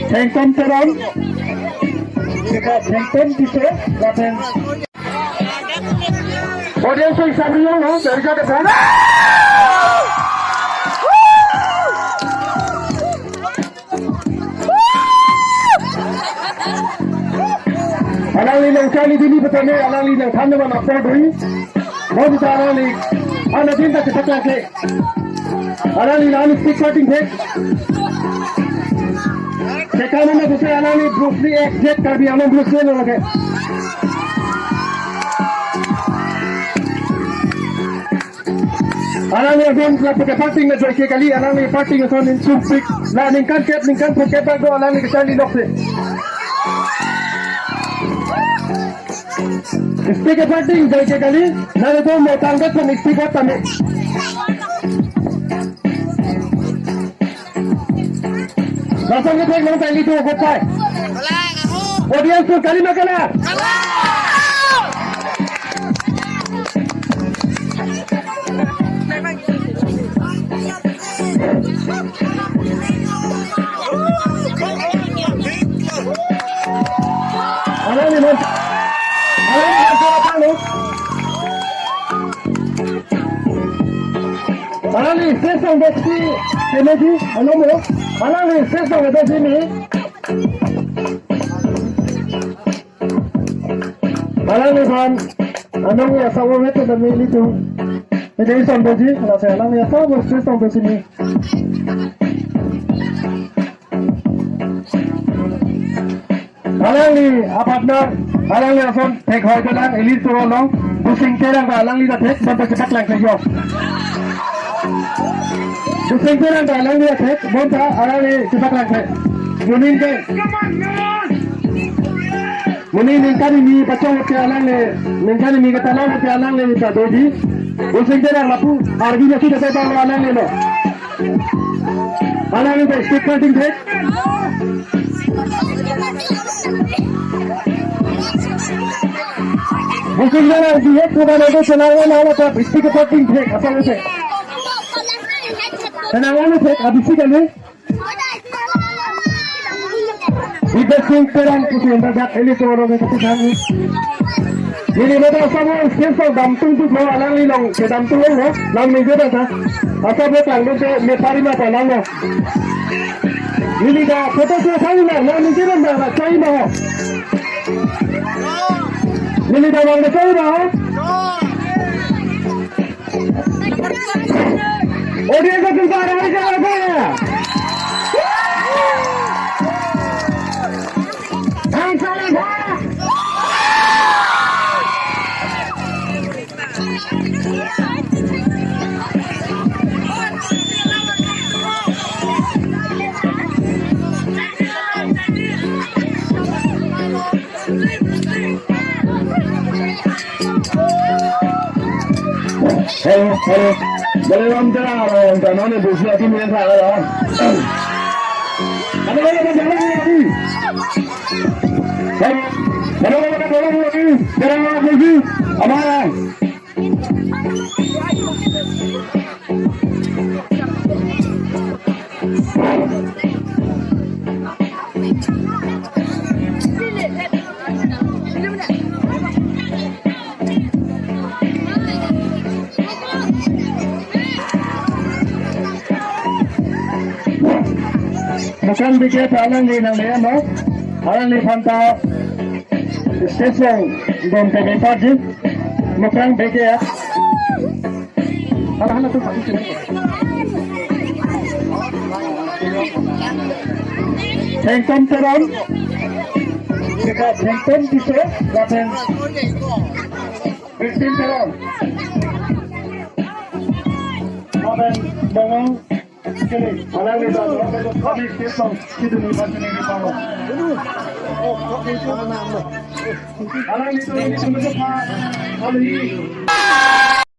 Hengkong Teron, dekat Hengkong bisa datang. Audiens yang sabriang dari kata sana. Alang linang kali dini petani alang linang thandaman apna doi. Mau bisa alang ling, anak cinta cepat lagi. Alang linang stick cutting tek. Sekarang mana bukan alang ling Bruce Lee exit kali alang Bruce Lee lagi. Alang ling abang kelap pakai parting na joki kali alang ling parting na sonin sumpik. Lah ningkan poket bago alang ling kesali lokse. Stick parting joki kali, nare to mau tanggat pun stick apa ni? Langsung kita ngomong kali itu gopai. Audiens tu kali makalah. Alang ni mas, alang ni mas apa lu? Alang ni sesong besi, energi, alam lu? Alang ni sesong besi ni. Alang ni kan, alang ni asal orang itu dah milih tu. Ini sesong besi, alang ni asal orang sesong besi ni. Alang ni apatna, alang ni asal tek hoy jalan, elit turun long, pusing terang alang ni dah tek, bantu cepat lang saja. Pusing terang alang ni dah tek, bantu alang ni cepat lang saja. Munin ke? Munin ningkan ni pacong ke alang ni, ningkan ni kata alang ke alang ni dah doji. Pusing terang lapu, argi ni sudah sebab alang ni lo. Alang ni dah stick cutting tek. Mungkin jangan dilihat bukan ada senangan awak tapi stick cutting tek apa itu? Senangan itu habis kan ni? Ibu singkiran kusi entar elit orang yang kita sanggup. Ini mereka semua sensor dampung tu bawa alang ni long, ke dampung long, long ni juga dah. Asal betul long tu mepari mata long. Ini dah foto saya tahu lah, long ni juga dah cai mah. Ini dah long cai mah. Oh dia tu keluar hari apa? Hello, boleh orang jangan ni busi lagi ni saya lah. Ada lagi lagi. Hello lagi. Jangan lagi. Abang. Bukan bikin alang ni nang dia no, alang ni pantau stesen don ke depan je, bukan bikin ya. Alang tu pasti. Hengkong Teron, dekat Hengkong bisa datang. Hengkong Teron, abang bangun. Alang ni dah, kami kesong kita ni macam ni bawa. Alang ni tu ni semua apa?